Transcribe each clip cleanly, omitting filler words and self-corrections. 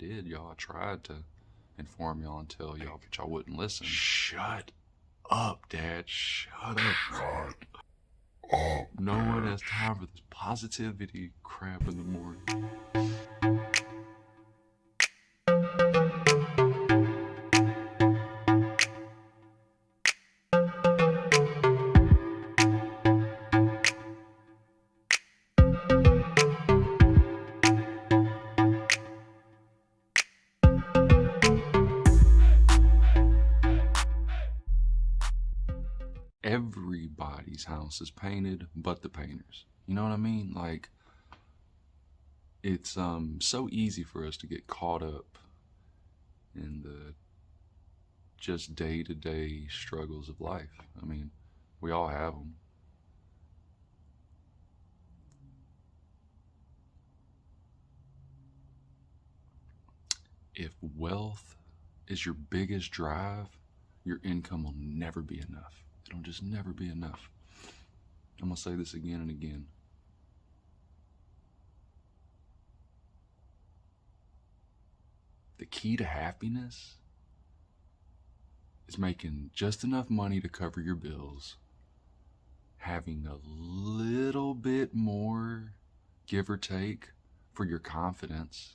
did, y'all. I tried to inform y'all and tell y'all, but y'all wouldn't listen. Shut up, Dad. Shut up. No one has time for this positivity crap in the morning. Everybody's house is painted but the painters. You know what I mean? Like, it's so easy for us to get caught up in the just day-to-day struggles of life. I mean, we all have them. If wealth is your biggest drive, your income will never be enough. It'll just never be enough. I'm going to say this again and again. The key to happiness is making just enough money to cover your bills, having a little bit more, give or take, for your confidence,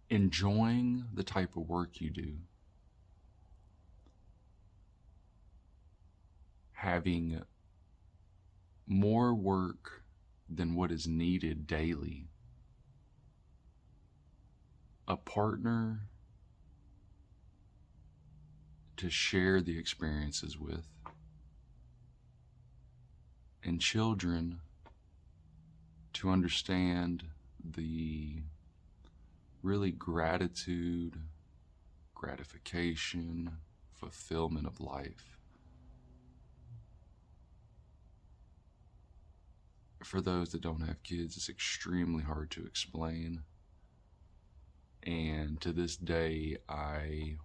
enjoying the type of work you do, having more work than what is needed daily, a partner to share the experiences with, and children to understand the really gratitude, gratification, fulfillment of life. For those that don't have kids, it's extremely hard to explain. And to this day, I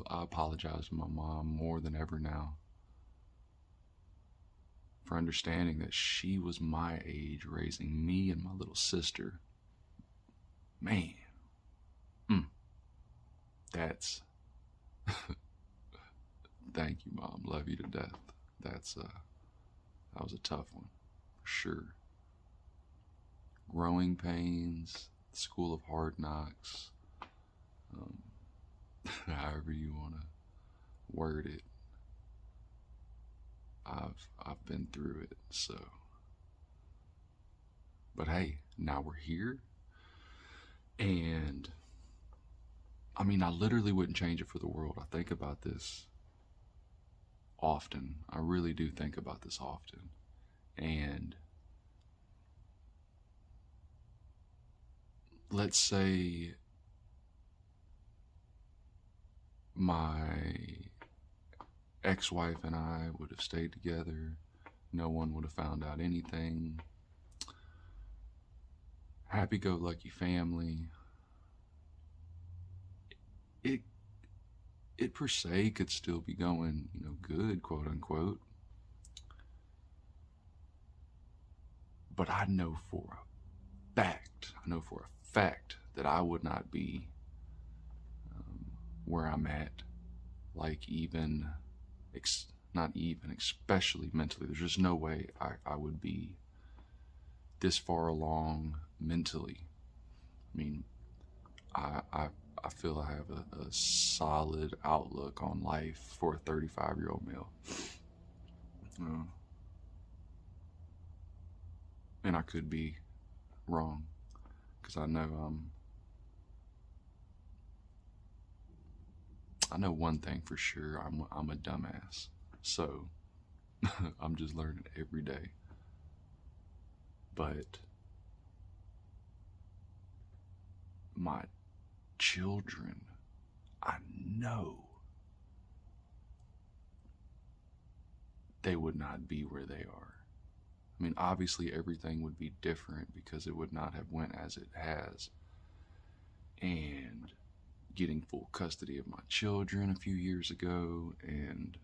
apologize to my mom more than ever now for understanding that she was my age, raising me and my little sister. Man, that's thank you, Mom. Love you to death. That was a tough one, for sure. Growing pains, the school of hard knocks, however you want to word it. I've been through it, so. But hey, now we're here. And I mean, I literally wouldn't change it for the world. I think about this often. I really do think about this often. And let's say my ex-wife and I would have stayed together. No one would have found out anything. Happy-go-lucky family. It per se could still be going, good, quote unquote. But I know for a fact that I would not be where I'm at, like especially mentally. There's just no way I would be this far along mentally. I mean, I feel I have a solid outlook on life for a 35-year-old male. And I could be wrong, because I know one thing for sure. I'm a dumbass. So I'm just learning every day. But my children, I know they would not be where they are. I mean, obviously everything would be different because it would not have went as it has. And getting full custody of my children a few years ago, and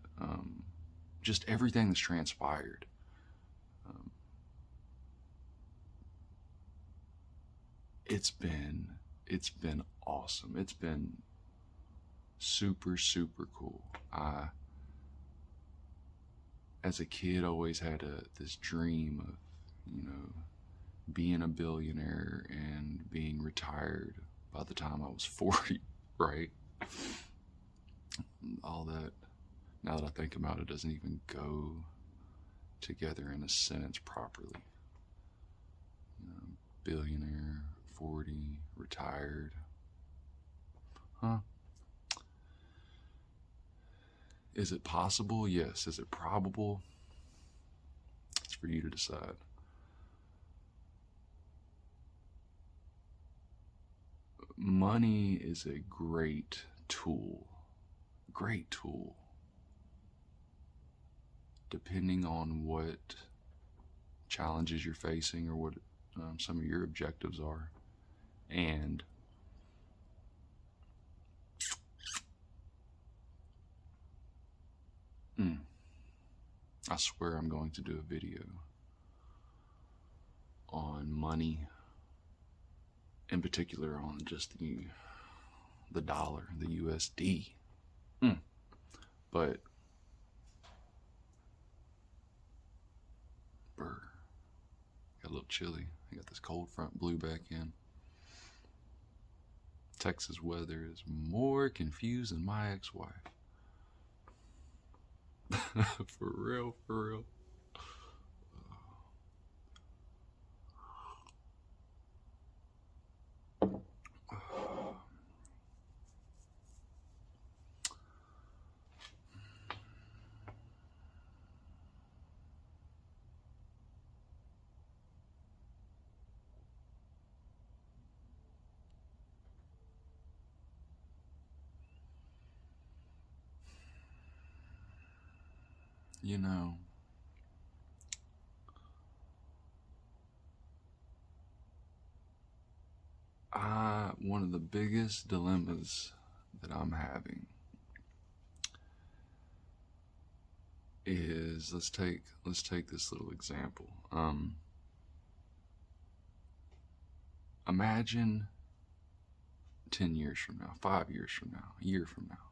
just everything that's transpired. it's been awesome. It's been super, super cool. I, as a kid, always had this dream of, being a billionaire and being retired by the time I was 40, right? All that, now that I think about it, doesn't even go together in a sentence properly. Billionaire, 40, retired. Huh? Is it possible? Yes. Is it probable? It's for you to decide. Money is a great tool. Great tool. Depending on what challenges you're facing or what some of your objectives are. And I swear I'm going to do a video on money, in particular on just the dollar, the USD. But got a little chilly. I got this cold front blew back in. Texas weather is more confused than my ex-wife. For real, for real. One of the biggest dilemmas that I'm having is, let's take this little example. Imagine 10 years from now, 5 years from now, a year from now,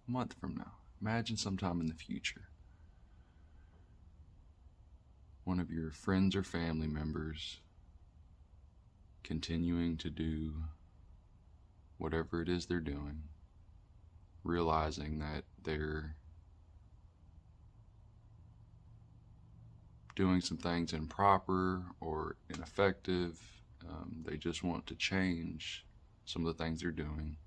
a month from now. Imagine sometime in the future, one of your friends or family members continuing to do whatever it is they're doing, realizing that they're doing some things improper or ineffective. They just want to change some of the things they're doing.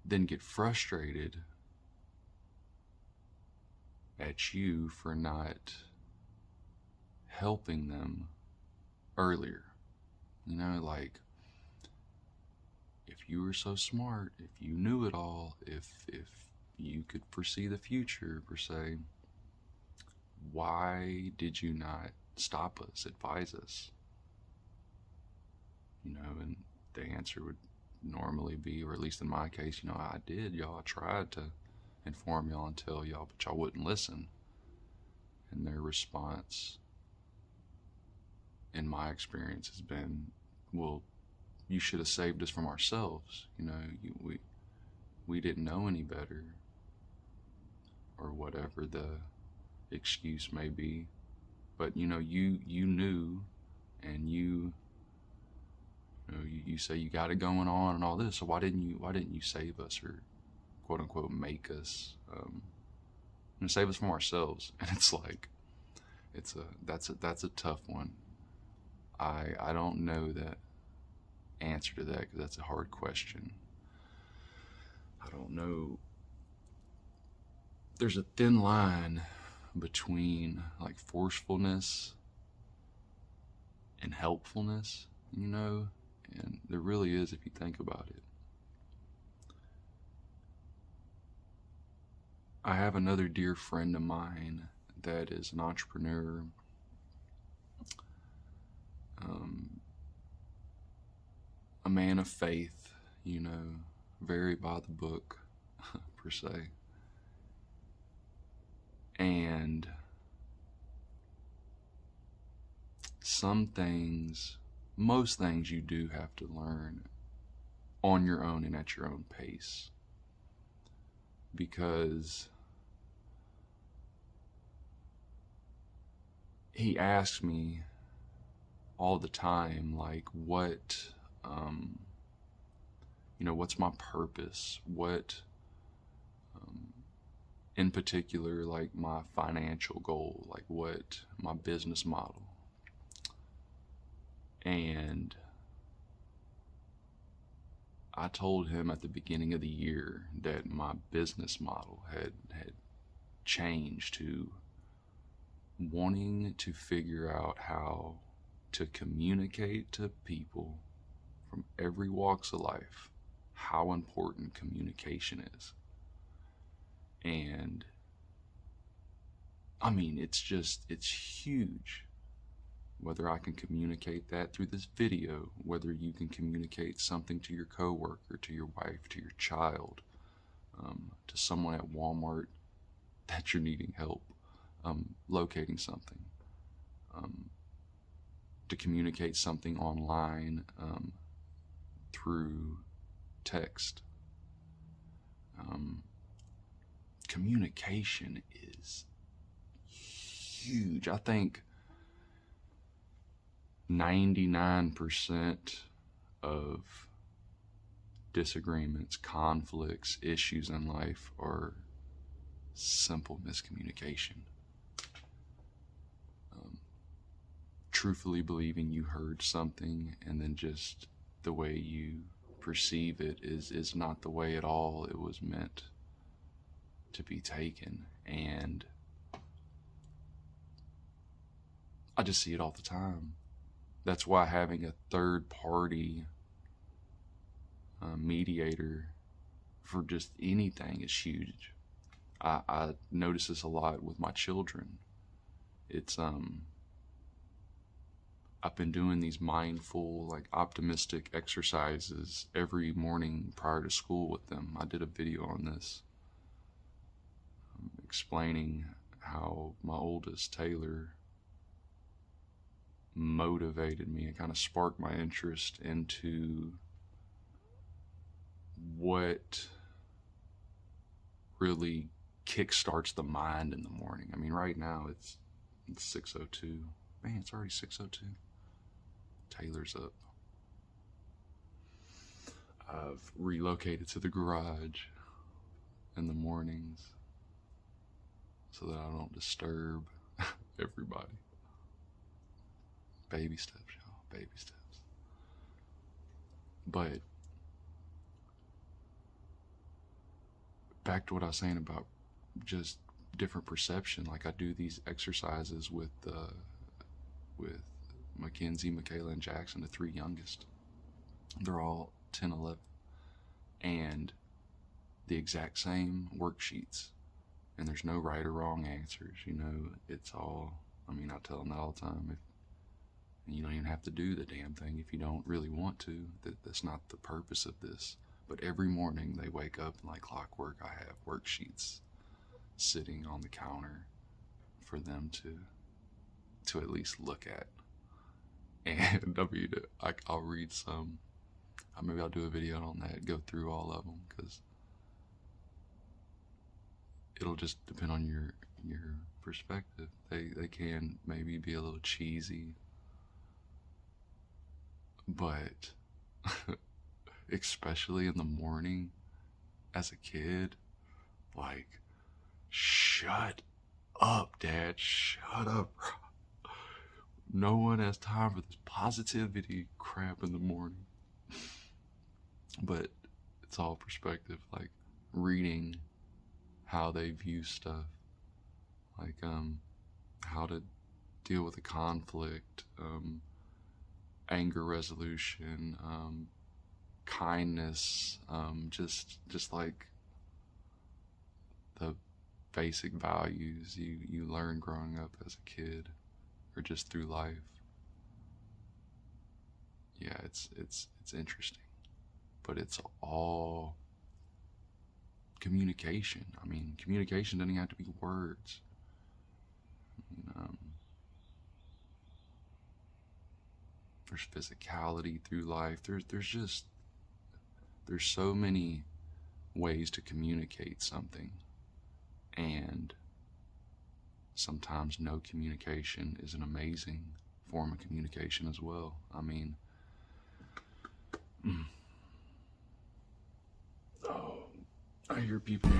Then get frustrated at you for not helping them earlier. Like, if you were so smart, if you knew it all, if you could foresee the future, per se, why did you not stop us, advise us? And the answer would normally be, or at least in my case, I did, y'all. I tried to inform y'all and tell y'all, but y'all wouldn't listen. And their response, in my experience, has been, well, you should have saved us from ourselves. We didn't know any better, or whatever the excuse may be. But you knew, and you say you got it going on and all this. So why didn't you save us, or quote unquote make us save us from ourselves? And it's like, that's a tough one. I don't know the answer to that, because that's a hard question. I don't know. There's a thin line between like forcefulness and helpfulness, and there really is, if you think about it. I have another dear friend of mine that is an entrepreneur, a man of faith, very by the book, per se. And some things, most things you do have to learn on your own and at your own pace. Because he asks me all the time, like, what, what's my purpose? What, in particular, like my financial goal, like what my business model. And I told him at the beginning of the year that my business model had changed to wanting to figure out how to communicate to people from every walks of life how important communication is. And I mean, it's huge. Whether I can communicate that through this video, whether you can communicate something to your coworker, to your wife, to your child, to someone at Walmart that you're needing help locating something, to communicate something online through text. Communication is huge. I think 99% of disagreements, conflicts, issues in life are simple miscommunication. Truthfully believing you heard something and then just the way you perceive it is not the way at all it was meant to be taken. And I just see it all the time. That's why having a third party mediator for just anything is huge. I notice this a lot with my children. It's I've been doing these mindful, like optimistic exercises every morning prior to school with them. I did a video on this, explaining how my oldest, Taylor, motivated me and kind of sparked my interest into what really kickstarts the mind in the morning. I mean, right now it's 6:02. Man, it's already 6:02. Taylor's up. I've relocated to the garage in the mornings so that I don't disturb everybody. Baby steps, y'all. Baby steps. But back to what I was saying about just different perception. Like, I do these exercises with Mackenzie, Michaela, and Jackson, the three youngest. They're all 10, 11. And the exact same worksheets. And there's no right or wrong answers. It's all, I tell them that all the time. You don't even have to do the damn thing if you don't really want to. That's not the purpose of this. But every morning they wake up and like clockwork, I have worksheets sitting on the counter for them to at least look at. And I'll read some. Maybe I'll do a video on that, go through all of them, because it'll just depend on your perspective. They can maybe be a little cheesy, but especially in the morning as a kid, like, shut up, Dad, shut up. No one has time for this positivity crap in the morning. But it's all perspective, like reading how they view stuff, like how to deal with a conflict, anger resolution, kindness, just like the basic values you learn growing up as a kid or just through life. Yeah, it's interesting, but it's all communication. Communication doesn't have to be words. There's physicality through life. There's so many ways to communicate something, and sometimes no communication is an amazing form of communication as well. I mean, oh, I hear people.